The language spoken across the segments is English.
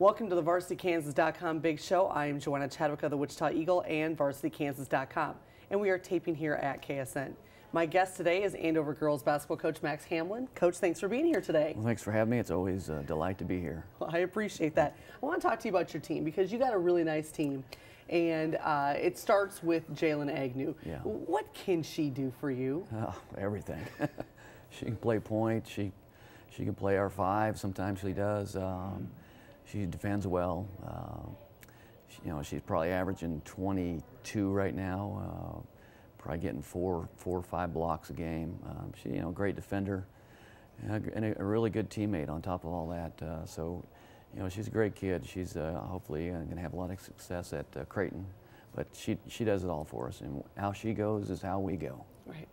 Welcome to the VarsityKansas.com Big Show. I am Joanna, Chadwick of the Wichita Eagle and VarsityKansas.com, and we are taping here at KSN. My guest today is Andover girls basketball coach Max Hamblin. Coach, thanks for being here today. Well, thanks for having me. It's always a delight to be here. Well, I appreciate that. I want to talk to you about your team because you got a really nice team, and it starts with Jalen Agnew. Yeah. What can she do for you? Oh, everything. She can play point. She can play R5. Sometimes she does. She defends well. She's probably averaging 22 right now. Probably getting four or five blocks a game. She, great defender, and a really good teammate on top of all that. So, she's a great kid. She's hopefully going to have a lot of success at Creighton. But she does it all for us, and how she goes is how we go. Right.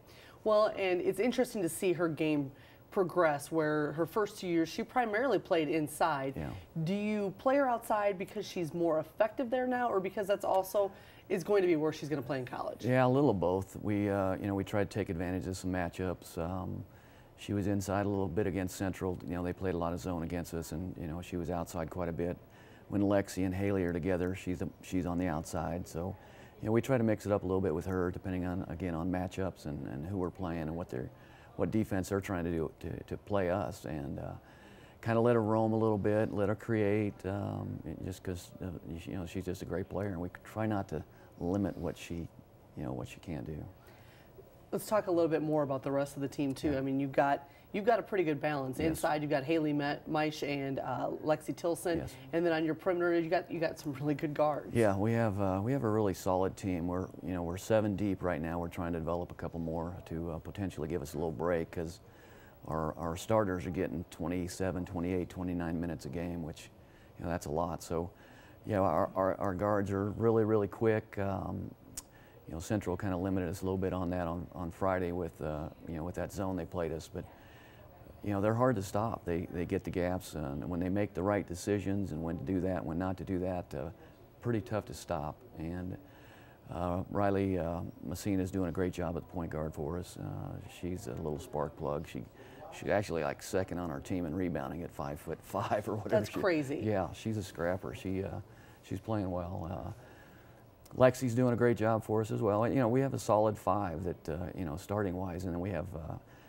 Well, and it's interesting to see her game progress, where her first 2 years she primarily played inside. Yeah. Do you play her outside because she's more effective there now, or because that's also is going to be where she's going to play in college? Yeah, a little of both. We we tried to take advantage of some matchups. She was inside a little bit against Central. They played a lot of zone against us, and she was outside quite a bit. When Lexi and Haley are together, she's on the outside. So we try to mix it up a little bit with her, depending on on matchups and who we're playing and what defense they're trying to do to play us, and kind of let her roam a little bit, let her create, just because she's just a great player, and we try not to limit what she can do. Let's talk a little bit more about the rest of the team too. Yeah. I mean, you've got a pretty good balance. Yes. Inside, you've got Haley Meisch and Lexi Tilson, Yes. and then on your perimeter, you got some really good guards. Yeah, we have a really solid team. We're 7 deep right now. We're trying to develop a couple more to potentially give us a little break, because our starters are getting 27, 28, 29 minutes a game, which that's a lot. So our guards are really quick. Central kind of limited us a little bit on that on Friday with with that zone they played us, but they're hard to stop. They get the gaps, and when they make the right decisions and when to do that, when not to do that, pretty tough to stop. And Riley Messina is doing a great job at the point guard for us. She's a little spark plug. She's actually like second on our team in rebounding at 5'5" or whatever. That's crazy. Yeah, she's a scrapper. She's playing well. Lexi's doing a great job for us as well. We have a solid 5 that starting wise, and then we have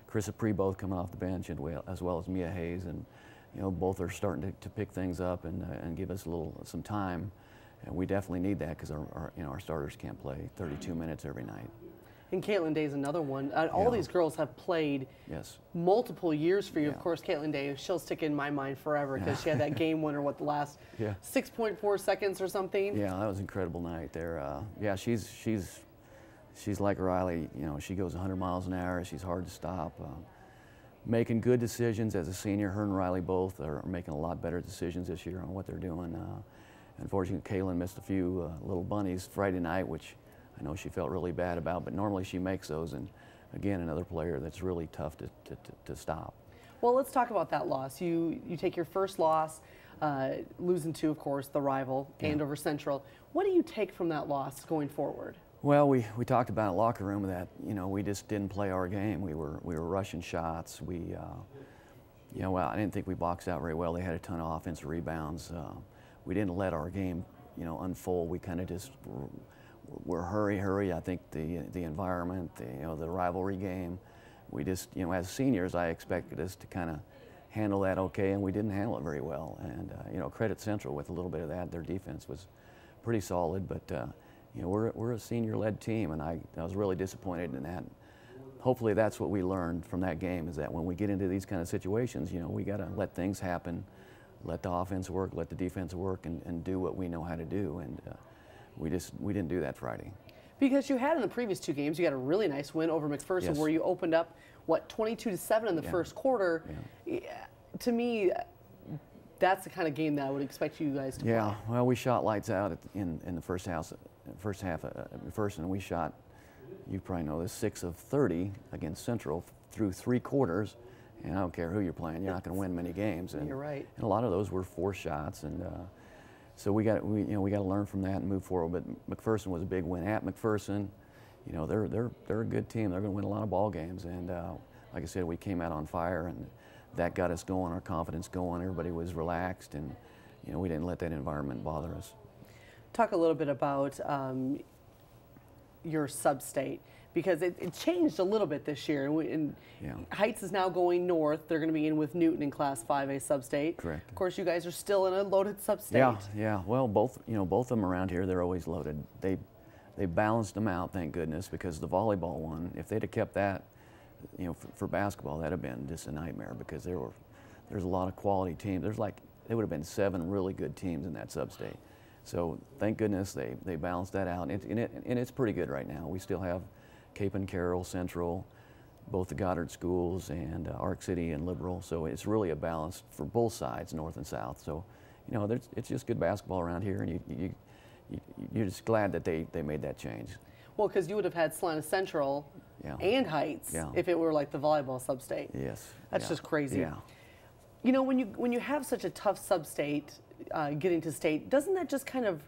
Chris Apri both coming off the bench, and as well as Mia Hayes, and both are starting to pick things up and give us some time, and we definitely need that, because our starters can't play 32 minutes every night. And Caitlin Day is another one. All these girls have played multiple years for you. Yeah. Of course, Caitlin Day, she'll stick in my mind forever, because she had that game winner, the last 6.4 seconds or something? Yeah, that was an incredible night there. Yeah, she's like Riley. She goes 100 miles an hour. She's hard to stop. Making good decisions as a senior. Her and Riley both are making a lot better decisions this year on what they're doing. Unfortunately, Caitlin missed a few little bunnies Friday night, which I know she felt really bad about, but normally she makes those, and again, another player that's really tough to stop. Well, let's talk about that loss. You take your first loss, losing to, of course, the rival, Andover Central. What do you take from that loss going forward? Well, we talked about in the locker room that we just didn't play our game. We were rushing shots. Well, I didn't think we boxed out very well. They had a ton of offensive rebounds. We didn't let our game unfold. We kind of just we're hurry. I think the environment, the rivalry game, we just, as seniors, I expected us to kind of handle that okay, and we didn't handle it very well. And credit Central with a little bit of that. Their defense was pretty solid, but we're a senior-led team, and I was really disappointed in that. Hopefully, that's what we learned from that game, is that when we get into these kind of situations, we got to let things happen, let the offense work, let the defense work, and do what we know how to do. And we didn't do that Friday. Because you had in the previous 2 games, you got a really nice win over McPherson, where you opened up, 22-7 in the first quarter. Yeah. To me, that's the kind of game that I would expect you guys to play. Yeah, well, we shot lights out in the first half at McPherson, and we shot, you probably know this, 6 of 30 against Central through 3 quarters. And I don't care who you're playing, you're not going to win many games. And, you're right. And a lot of those were 4 shots, and so we got to learn from that and move forward. But McPherson was a big win at McPherson. They're a good team. They're going to win a lot of ball games. And like I said, we came out on fire, and that got us going, our confidence going. Everybody was relaxed, and you know, we didn't let that environment bother us. Talk a little bit about your Substate, because it changed a little bit this year. And Yeah. Heights is now going north. They're going to be in with Newton in Class 5A Substate. Correct. Of course, you guys are still in a loaded Substate. Yeah, yeah. Well, both of them around here, they're always loaded. They balanced them out, thank goodness, because the volleyball one, if they'd have kept that, you know, for basketball, that'd have been just a nightmare, because there's a lot of quality teams. There would have been 7 really good teams in that Substate. So thank goodness they balanced that out, and it's pretty good right now. We still have Cape and Carroll, Central, both the Goddard schools, and Arc City and Liberal. So it's really a balance for both sides, north and south. So, you know, it's just good basketball around here, and you're just glad that they made that change. Well, because you would have had Salina Central and Heights if it were like the volleyball Substate. Yes. That's just crazy. Yeah. You know, when you have such a tough Substate getting to state, doesn't that just kind of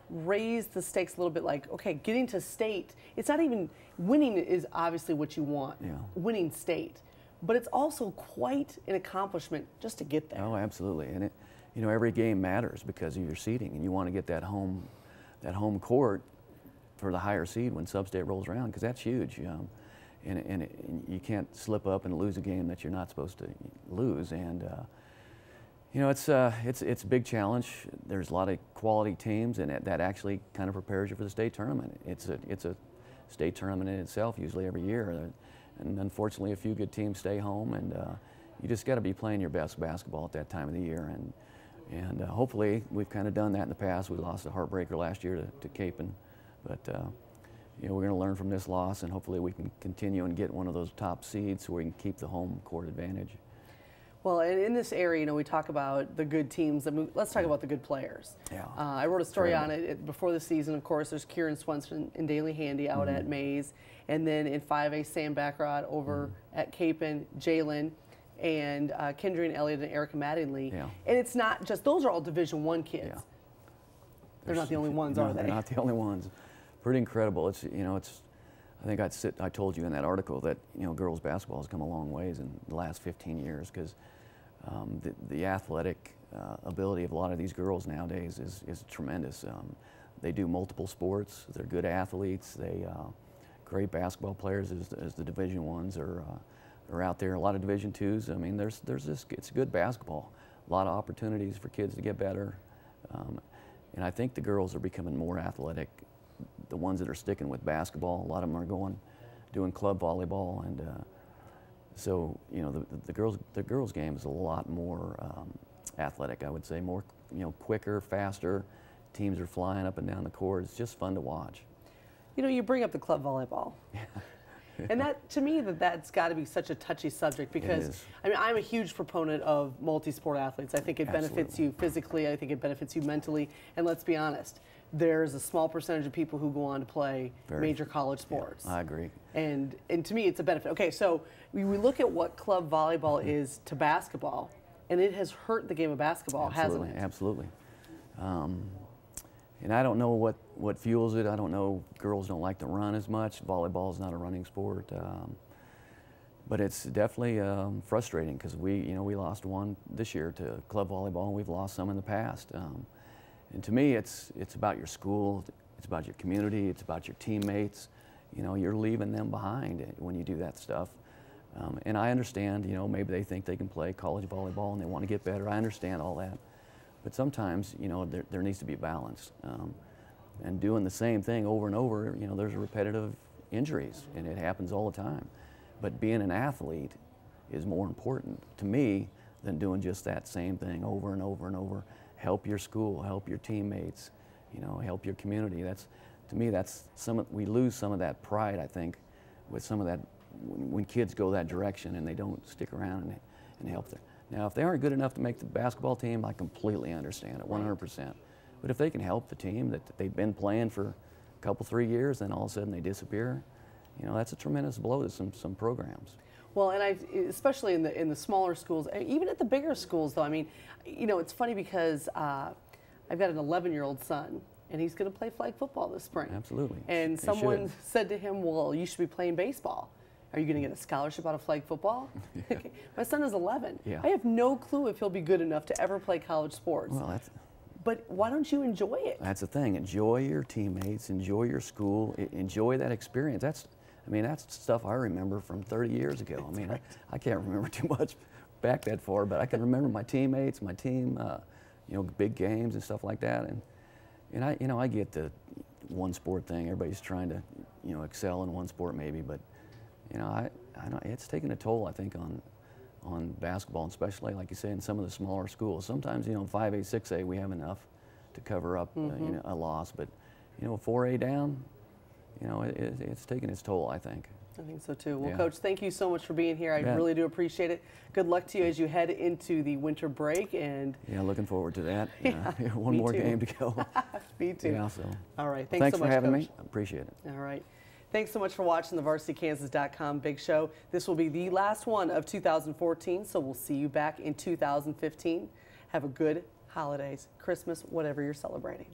raise the stakes a little bit? Like, okay, getting to state, it's not even winning is obviously what you want, winning state, but it's also quite an accomplishment just to get there. Oh, absolutely. And you know, every game matters because of your seeding, and you want to get that home court for the higher seed when Substate rolls around, because that's huge. And you can't slip up and lose a game that you're not supposed to lose. And you know, it's a big challenge. There's a lot of quality teams, and that actually kind of prepares you for the state tournament. It's a state tournament in itself, usually every year. And unfortunately, a few good teams stay home, and you just got to be playing your best basketball at that time of the year. And hopefully, we've kind of done that in the past. We lost a heartbreaker last year to Capen, but you know, we're going to learn from this loss, and hopefully we can continue and get one of those top seeds so we can keep the home court advantage. Well, and in this area, you know, we talk about the good teams. Let's talk about the good players. Yeah. I wrote a story on it before the season. Of course, there's Kieran Swenson and Daly Handy out at Mays, and then in 5A, Sam Backrod over at Capen, Jalen, and Kendra and Elliott and Erica Mattingly. Yeah. And it's not just, those are all Division I kids. Yeah. They're not the only ones, are they? They're not the only ones. Pretty incredible. It's, you know, I think I told you in that article that, you know, girls basketball has come a long ways in the last 15 years, because the athletic ability of a lot of these girls nowadays is tremendous. They do multiple sports. They're good athletes. They great basketball players as the Division I's are out there. A lot of Division II's. I mean, it's good basketball. A lot of opportunities for kids to get better, and I think the girls are becoming more athletic. The ones that are sticking with basketball, a lot of them are doing club volleyball, and so, you know, the girls game is a lot more athletic, I would say, more, you know, quicker, faster. Teams are flying up and down the court. It's just fun to watch. You know, you bring up the club volleyball. And that, to me, that's got to be such a touchy subject, because I mean, I'm a huge proponent of multi-sport athletes. I think it benefits you physically. I think it benefits you mentally. And let's be honest, there's a small percentage of people who go on to play major college sports. Yeah, I agree. And to me, it's a benefit. Okay, so we look at what club volleyball is to basketball, and it has hurt the game of basketball, hasn't it? Absolutely. And I don't know what fuels it. I don't know. Girls don't like to run as much. Volleyball is not a running sport, but it's definitely frustrating, because we lost one this year to club volleyball, and we've lost some in the past. And to me, it's about your school, it's about your community, it's about your teammates. You know, you're leaving them behind when you do that stuff. And I understand, you know, maybe they think they can play college volleyball and they want to get better. I understand all that. But sometimes, you know, there needs to be balance. And doing the same thing over and over, you know, there's repetitive injuries, and it happens all the time. But being an athlete is more important to me than doing just that same thing over and over and over. Help your school, help your teammates, you know, help your community. To me, we lose some of that pride, I think, with some of that, when kids go that direction and they don't stick around and help them. Now, if they aren't good enough to make the basketball team, I completely understand it, 100%. But if they can help the team that they've been playing for a couple, 3 years, then all of a sudden they disappear, you know, that's a tremendous blow to some programs. Well, and especially in the smaller schools, even at the bigger schools, though. I mean, you know, it's funny because I've got an 11-year-old son, and he's going to play flag football this spring. Absolutely. And someone said to him, "Well, you should be playing baseball. Are you going to get a scholarship out of flag football? Yeah. My son is 11. Yeah. I have no clue if he'll be good enough to ever play college sports. Well, but why don't you enjoy it? that's the thing. Enjoy your teammates. Enjoy your school. Enjoy that experience. That's stuff I remember from 30 years ago. I mean, I can't remember too much back that far, but I can remember my teammates, my team, big games and stuff like that. And I get the one sport thing. Everybody's trying to, excel in one sport maybe, but I know it's taken a toll, I think, on basketball, and especially, like you say, in some of the smaller schools. Sometimes, 5A, 6A, we have enough to cover up a loss, but 4A down, it's taken its toll, I think. I think so too. Well, Yeah. Coach, thank you so much for being here. I really do appreciate it. Good luck to you as you head into the winter break. And yeah, looking forward to that. Yeah, one more too. game to go. Me too. Yeah, so. All right. Thanks so much, for having Coach. me. I appreciate it. All right. Thanks so much for watching the VarsityKansas.com Big Show. This will be the last one of 2014, so we'll see you back in 2015. Have a good holidays, Christmas, whatever you're celebrating.